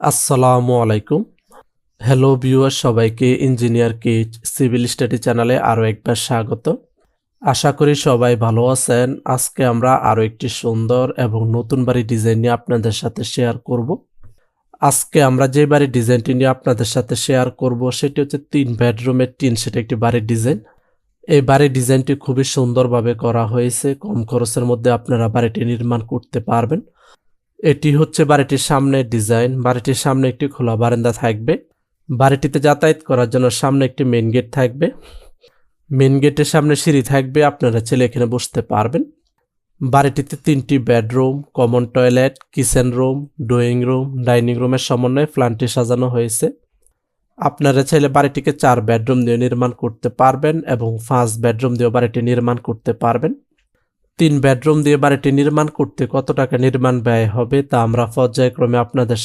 আসসালামু আলাইকুম। Hello viewer, সবাইকে ইঞ্জিনিয়ার কিড সিভিল স্টাডি চ্যানেলে আরও একবার স্বাগত। আশা করি সবাই ভালো আছেন। আজকে আমরা আরও একটি সুন্দর এবং নতুন বাড়ির ডিজাইন নিয়ে আপনাদের সাথে শেয়ার করব। আজকে আমরা যে বাড়ির ডিজাইনটি নিয়ে আপনাদের সাথে শেয়ার করব সেটি হচ্ছে 3 বেডরুমের টিন শেড একটি বাড়ির ডিজাইন। এই বাড়ির ডিজাইনটি খুবই সুন্দরভাবে করা হয়েছে। কম খরচের মধ্যে আপনারা বাড়িটি নির্মাণ করতে পারবেন। এটি হচ্ছে বাড়িটির সামনের ডিজাইন। বাড়িটির সামনে একটি খোলা বারান্দা থাকবে। বাড়িটিতে যাতায়াত করার জন্য সামনে একটি মেইন গেট থাকবে। মেইন গেটের সামনে সিঁড়ি থাকবে, আপনারা চাইলে এখানে বসতে পারবেন। বাড়িটিতে 3টি bedroom, common toilet, kitchen room, drawing room, dining রুমের সমন্বয়ে প্ল্যানটি সাজানো হয়েছে। আপনারা চাইলে বাড়িটিকে 4 বেডরুম দিয়ে নির্মাণ করতে পারবেন এবং 5 বেডরুম দিয়েও বাড়িটি নির্মাণ করতে পারবেন। 3 বেডরুম দিয়ে বাড়িটি নির্মাণ করতে কত টাকা নির্মাণ ব্যয় হবে তা আমরা পর্যায়ক্রমে আপনাদের